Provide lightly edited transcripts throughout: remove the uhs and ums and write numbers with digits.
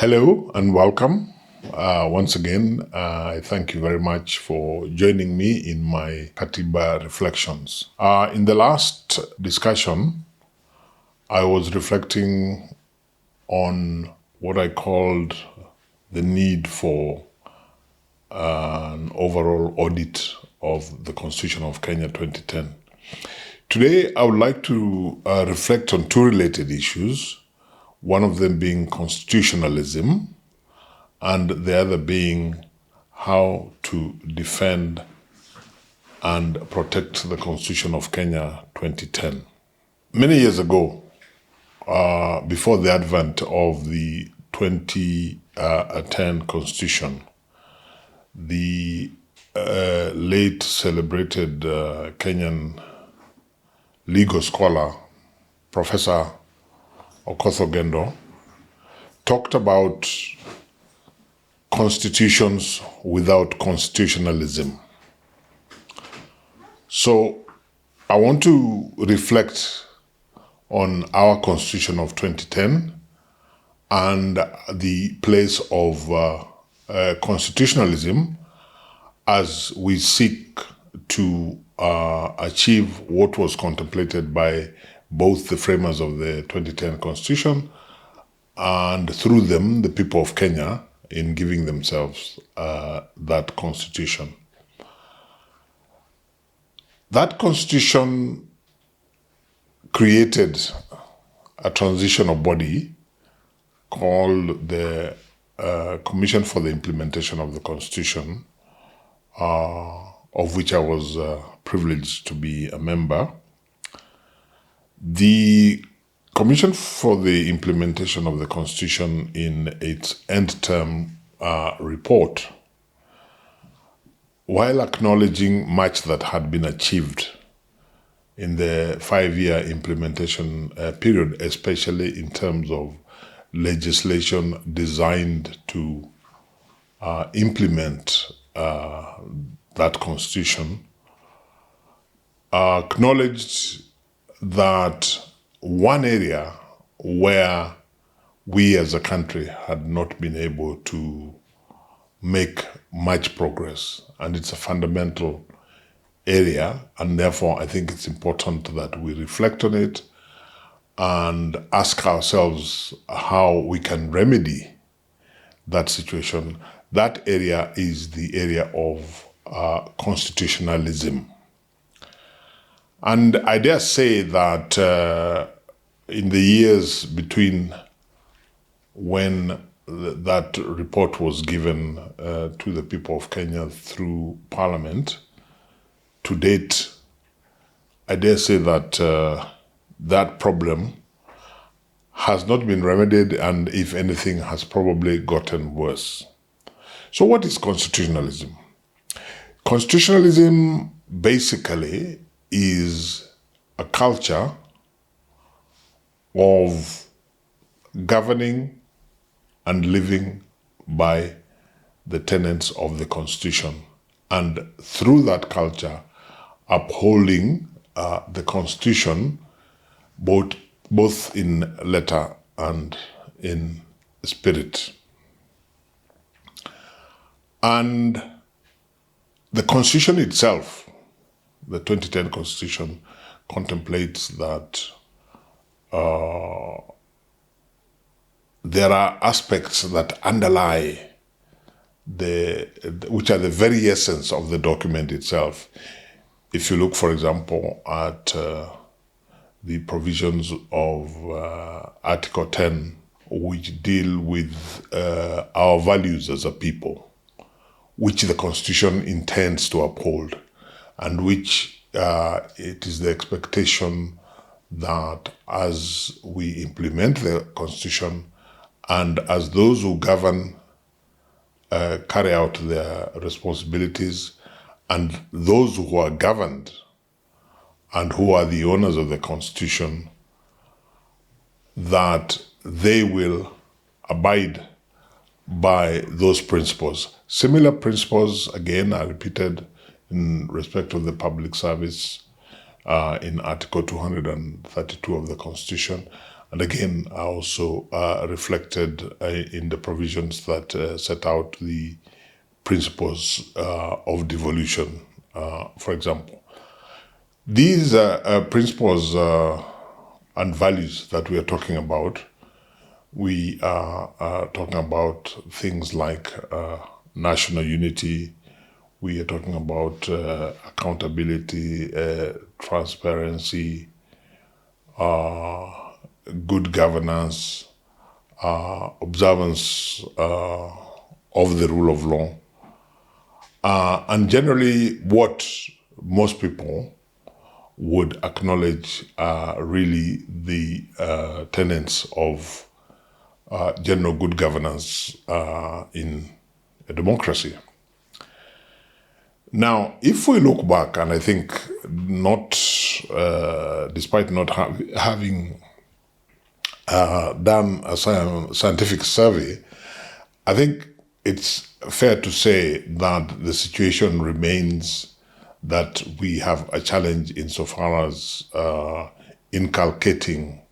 Hello and welcome. Once again, I thank you very much for joining me in my Katiba reflections. In the last discussion, I was reflecting on what I called the need for an overall audit of the Constitution of Kenya 2010. Today, I would like to reflect on two related issues, one of them being constitutionalism, and the other being how to defend and protect the Constitution of Kenya 2010. Many years ago, before the advent of the 2010 Constitution, the late celebrated Kenyan legal scholar, Professor Okoth talked about constitutions without constitutionalism. So I want to reflect on our Constitution of 2010 and the place of constitutionalism as we seek to achieve what was contemplated by both the framers of the 2010 Constitution and through them the people of Kenya in giving themselves that constitution. That constitution created a transitional body called the Commission for the Implementation of the Constitution, of which I was privileged to be a member. The Commission for the Implementation of the Constitution, in its end-term report, while acknowledging much that had been achieved in the 5-year implementation period, especially in terms of legislation designed to implement that Constitution, acknowledged that one area where we as a country had not been able to make much progress, and it's a fundamental area, and therefore I think it's important that we reflect on it and ask ourselves how we can remedy that situation. That area is the area of constitutionalism. And I dare say that in the years between when that report was given to the people of Kenya through Parliament, to date, I dare say that that problem has not been remedied, and if anything, has probably gotten worse. So what is constitutionalism? Constitutionalism basically is a culture of governing and living by the tenets of the Constitution, and through that culture upholding the Constitution both in letter and in spirit. And the Constitution itself, the 2010 Constitution, contemplates that there are aspects that underlie which are the very essence of the document itself. If you look, for example, at the provisions of Article 10, which deal with our values as a people, which the Constitution intends to uphold, and which it is the expectation that as we implement the Constitution and as those who govern carry out their responsibilities, and those who are governed and who are the owners of the Constitution, that they will abide by those principles. Similar principles, again, are repeated in respect of the public service in Article 232 of the Constitution, and again are also reflected in the provisions that set out the principles of devolution, for example. These principles and values that we are talking about, we are talking about things like national unity, we are talking about accountability, transparency, good governance, observance of the rule of law, and generally what most people would acknowledge are really the tenets of general good governance in a democracy. Now, if we look back, and I think despite not having done a scientific survey, I think it's fair to say that the situation remains that we have a challenge insofar as inculcating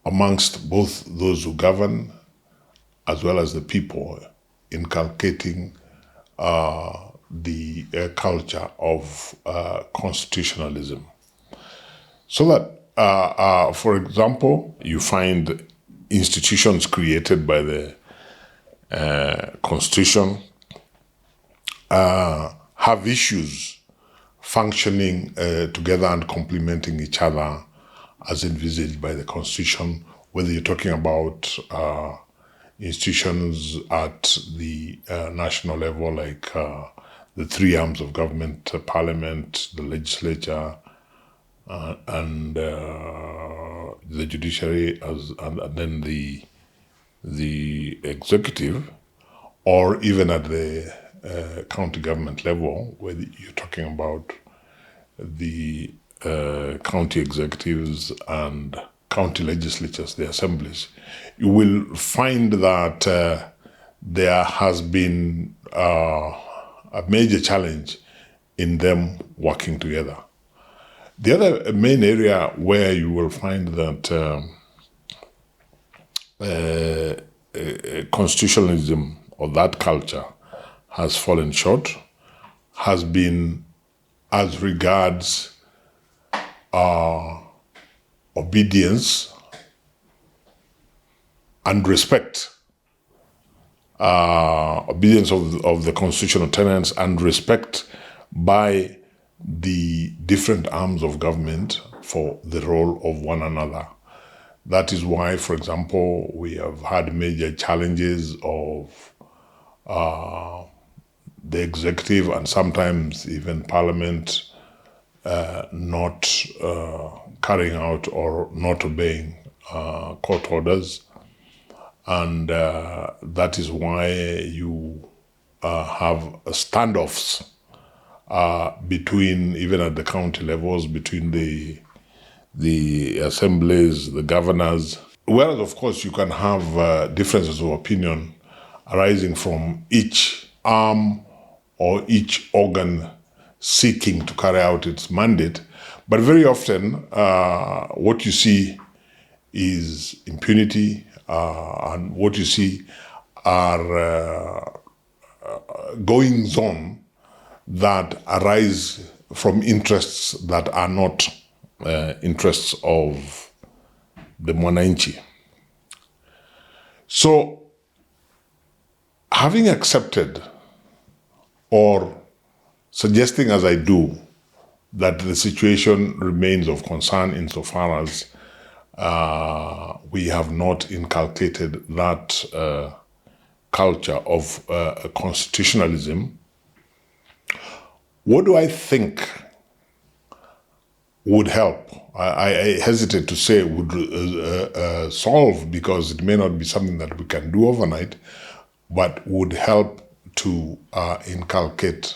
amongst both those who govern as well as the people, inculcating the culture of constitutionalism. So that, for example, you find institutions created by the Constitution have issues functioning together and complementing each other as envisaged by the Constitution, whether you're talking about institutions at the national level, like the three arms of government, Parliament, the legislature, and the judiciary, and then the executive, or even at the county government level, where you're talking about the county executives and county legislatures, the assemblies, you will find that there has been a major challenge in them working together. The other main area where you will find that constitutionalism or that culture has fallen short has been as regards obedience and respect, obedience of the constitutional tenets and respect by the different arms of government for the role of one another. That is why, for example, we have had major challenges of the executive and sometimes even Parliament not carrying out or not obeying court orders. And that is why you have standoffs between, even at the county levels, between the assemblies, the governors. Whereas, of course, you can have differences of opinion arising from each arm or each organ seeking to carry out its mandate. But very often, what you see is impunity, and what you see are goings on that arise from interests that are not interests of the mwananchi. So, having accepted or suggesting as I do that the situation remains of concern insofar as we have not inculcated that culture of constitutionalism, what do I think would help? I hesitate to say would solve, because it may not be something that we can do overnight, but would help to inculcate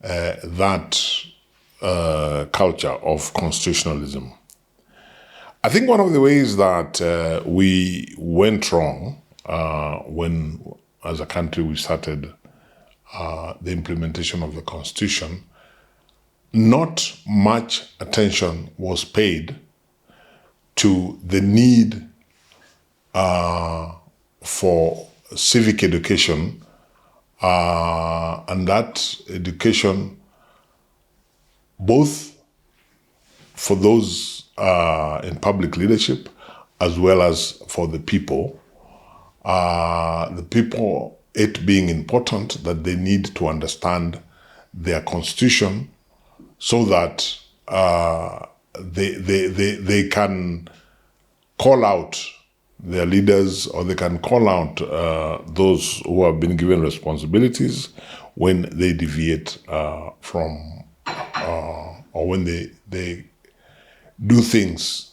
that culture of constitutionalism. I think one of the ways that we went wrong when, as a country, we started the implementation of the Constitution not much attention was paid to the need for civic education, and that education both for those in public leadership as well as for the people. The people, it being important that they need to understand their constitution so that they can call out their leaders, or they can call out those who have been given responsibilities when they deviate from, or when they do things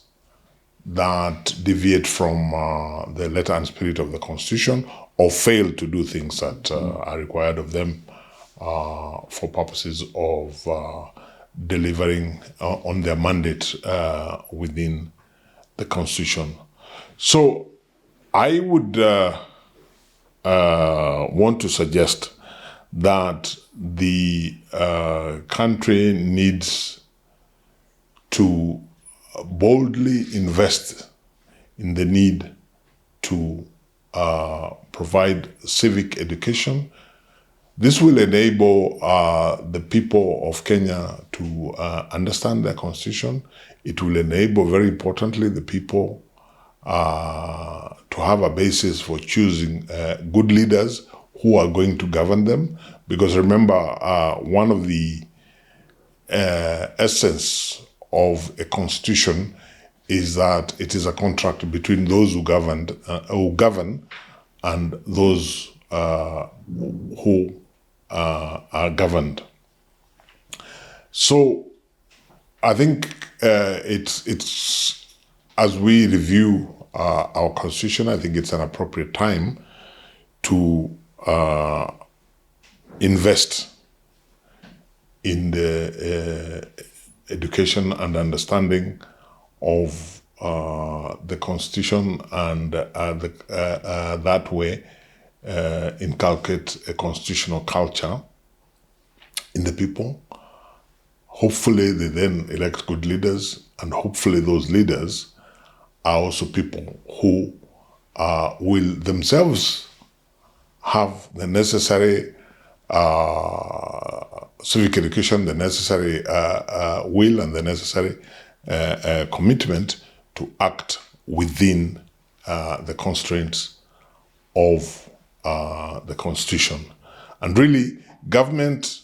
that deviate from the letter and spirit of the Constitution, or fail to do things that are required of them for purposes of delivering on their mandate within the Constitution. So I would want to suggest that the country needs to boldly invest in the need to provide civic education. This will enable the people of Kenya to understand their constitution. It will enable, very importantly, the people to have a basis for choosing good leaders who are going to govern them. Because remember, one of the essence of a constitution is that it is a contract between those who govern and those who are governed. So I think it's as we review our constitution, I think it's an appropriate time to invest in the education and understanding of the Constitution, and that way inculcate a constitutional culture in the people. Hopefully they then elect good leaders, and hopefully those leaders are also people who will themselves have the necessary civic education, the necessary will, and the necessary commitment to act within the constraints of the Constitution. And really, government,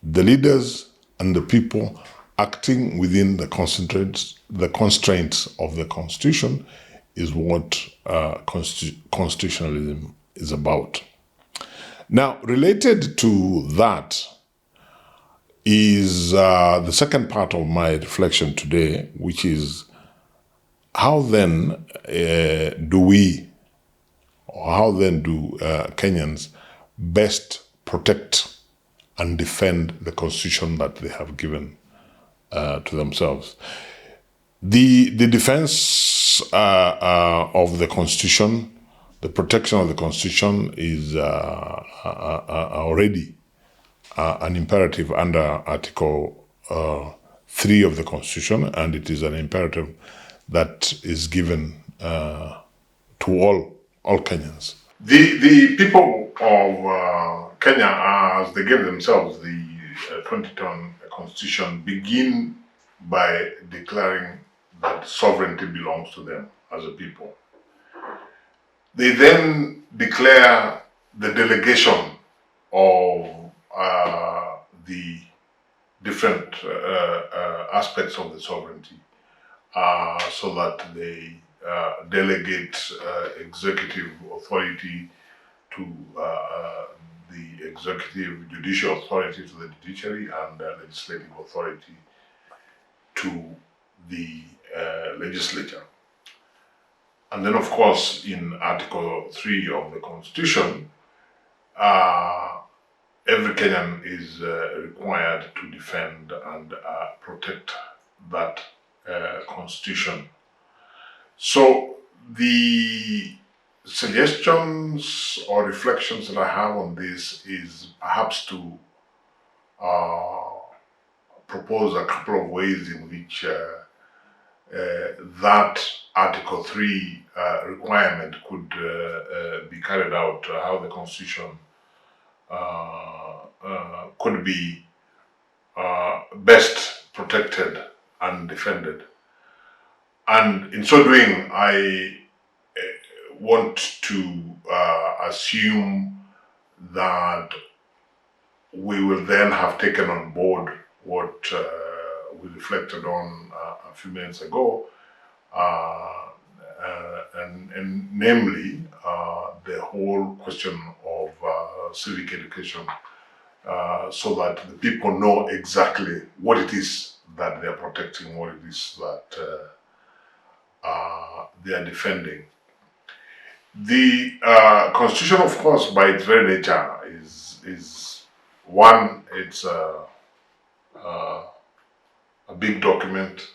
the leaders, and the people acting within the constraints of the Constitution is what constitutionalism is about. Now, related to that is the second part of my reflection today, which is how then do Kenyans best protect and defend the Constitution that they have given to themselves? The defense of the Constitution, the protection of the Constitution is already an imperative under Article 3 of the Constitution, and it is an imperative that is given to all Kenyans. The people of Kenya, as they gave themselves the 2010 Constitution, begin by declaring that sovereignty belongs to them as a people. They then declare the delegation of the different aspects of the sovereignty, so that they delegate executive authority to the executive, judicial authority to the judiciary, and legislative authority to the legislature. And then, of course, in Article 3 of the Constitution, every Kenyan is required to defend and protect that Constitution. So the suggestions or reflections that I have on this is perhaps to propose a couple of ways in which that Article 3 requirement could be carried out, how the Constitution could be best protected and defended. And in so doing, I want to assume that we will then have taken on board what we reflected on a few minutes ago, and namely the whole question of civic education, so that the people know exactly what it is that they are protecting, what it is that they are defending. The Constitution, of course, by its very nature, is one, it's a big document.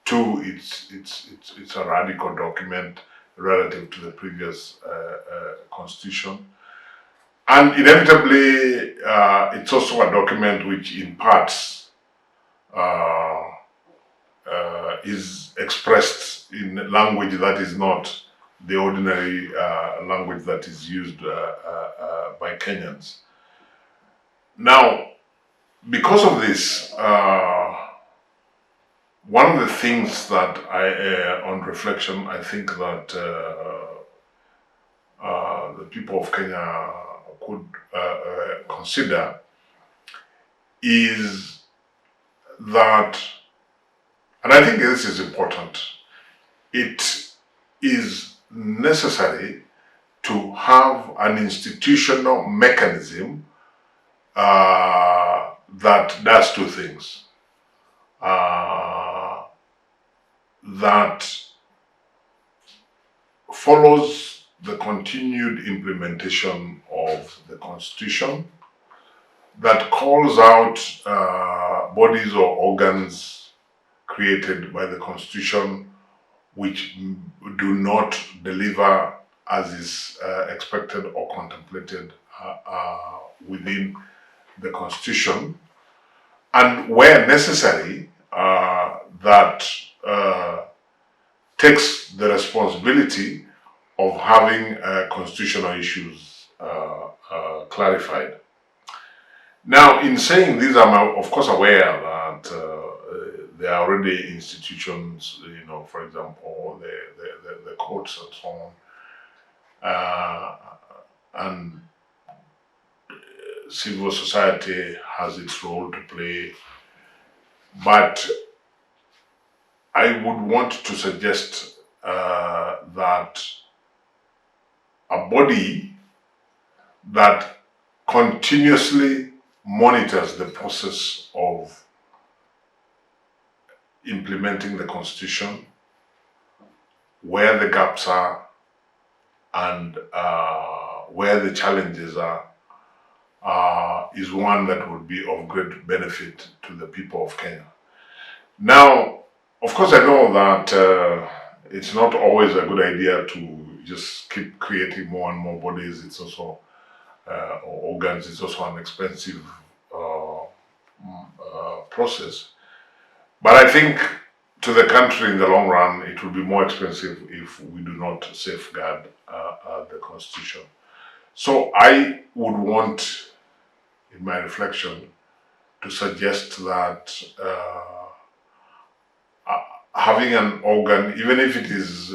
Two, it's a radical document relative to the previous Constitution. And inevitably, it's also a document which in parts is expressed in language that is not the ordinary language that is used by Kenyans. Now, because of this, one of the things that on reflection, I think that the people of Kenya could consider is that, and I think this is important, it is necessary to have an institutional mechanism that does two things. That follows the continued implementation of the Constitution, that calls out bodies or organs created by the Constitution which do not deliver as is expected or contemplated within the Constitution, and where necessary, that takes the responsibility of having constitutional issues clarified. Now, in saying this, I'm of course aware that there are already institutions, for example, the courts and so on, and civil society has its role to play, but I would want to suggest that a body that continuously monitors the process of implementing the Constitution, where the gaps are, and where the challenges are, is one that would be of great benefit to the people of Kenya. Now, of course, I know that it's not always a good idea to just keep creating more and more bodies. It's also, or organs, it's also an expensive process. But I think to the country in the long run, it will be more expensive if we do not safeguard the Constitution. So I would want, in my reflection, to suggest that having an organ, even if it is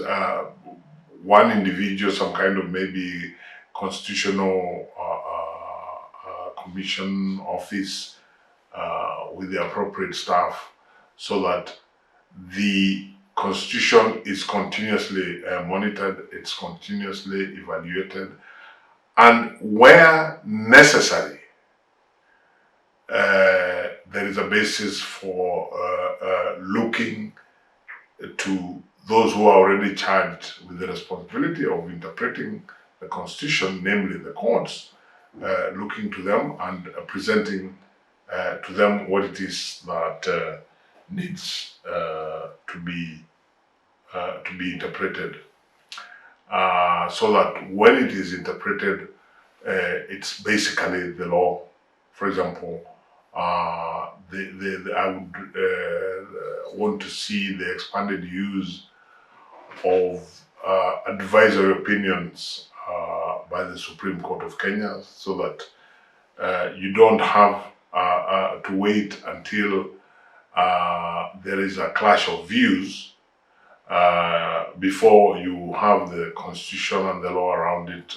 one individual, some kind of maybe constitutional commission office with the appropriate staff, so that the Constitution is continuously monitored, it's continuously evaluated, and where necessary, there is a basis for looking to those who are already charged with the responsibility of interpreting the Constitution, namely the courts, looking to them and presenting to them what it is that needs to be interpreted, so that when it is interpreted, it's basically the law. For example, I would want to see the expanded use of advisory opinions by the Supreme Court of Kenya, so that you don't have to wait until there is a clash of views before you have the constitution and the law around it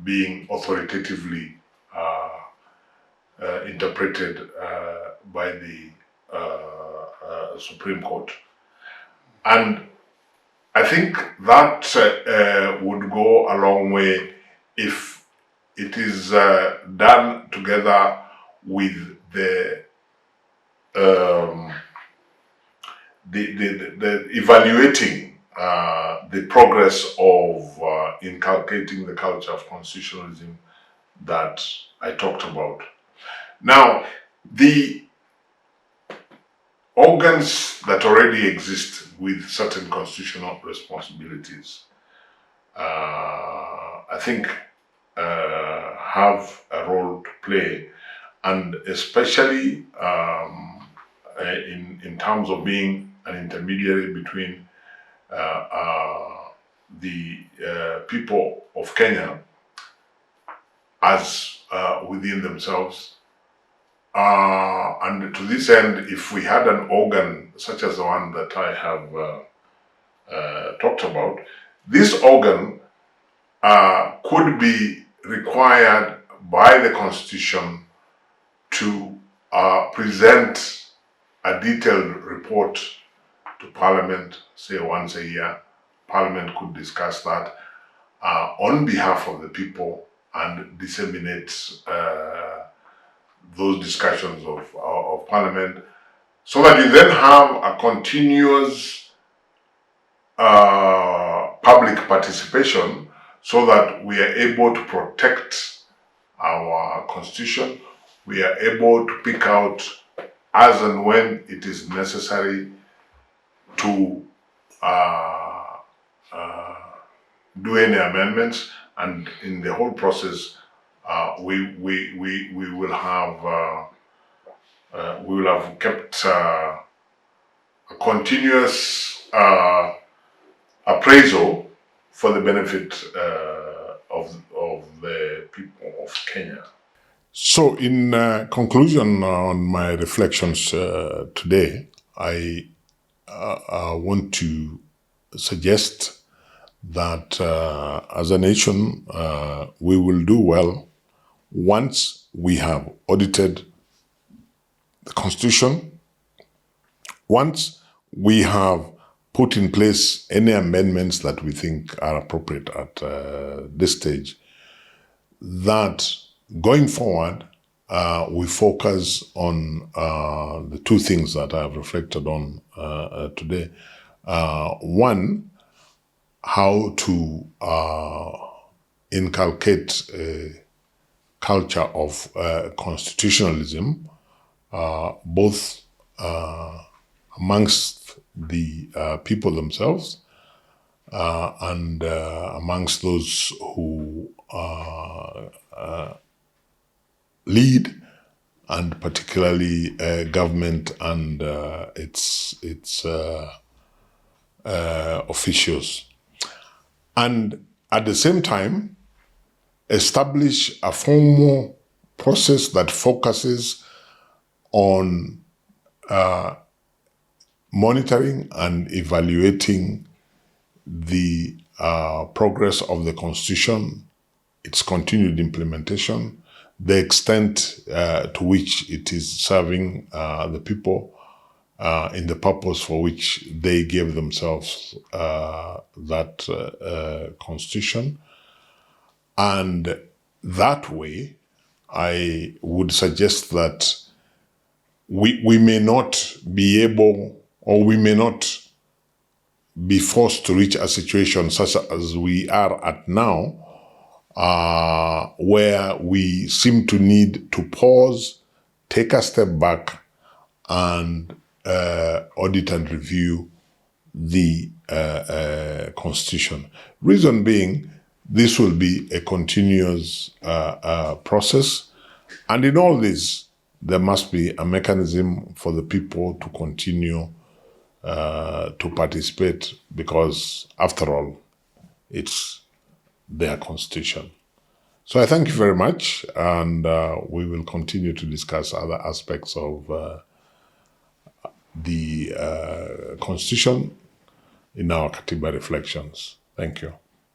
being authoritatively interpreted by the Supreme Court. And I think that would go a long way if it is done together with the evaluating the progress of inculcating the culture of constitutionalism that I talked about. Now, the organs that already exist with certain constitutional responsibilities, I think, have a role to play, and especially in terms of being an intermediary between the people of Kenya as within themselves. And to this end, if we had an organ such as the one that I have talked about, this organ could be required by the Constitution to present a detailed report to Parliament, say once a year. Parliament could discuss that on behalf of the people and disseminate those discussions of Parliament, so that you then have a continuous public participation, so that we are able to protect our Constitution. We are able to pick out as and when it is necessary to do any amendments, and in the whole process, we will have kept a continuous appraisal for the benefit of the people of Kenya. So, in conclusion on my reflections today, I want to suggest that as a nation, we will do well once we have audited the Constitution, once we have put in place any amendments that we think are appropriate at this stage, that going forward, we focus on the two things that I have reflected on today. One, how to inculcate a culture of constitutionalism, both amongst the people themselves and amongst those who lead, and particularly government and its officials. And at the same time, establish a formal process that focuses on monitoring and evaluating the progress of the Constitution, its continued implementation, the extent to which it is serving the people in the purpose for which they gave themselves that Constitution. And that way, I would suggest that we may not be able, or we may not be forced to reach a situation such as we are at now, where we seem to need to pause, take a step back, and audit and review the Constitution. Reason being, this will be a continuous process, and in all this, there must be a mechanism for the people to continue to participate, because after all, it's their constitution. So I thank you very much, and we will continue to discuss other aspects of the constitution in our Katiba reflections. Thank you.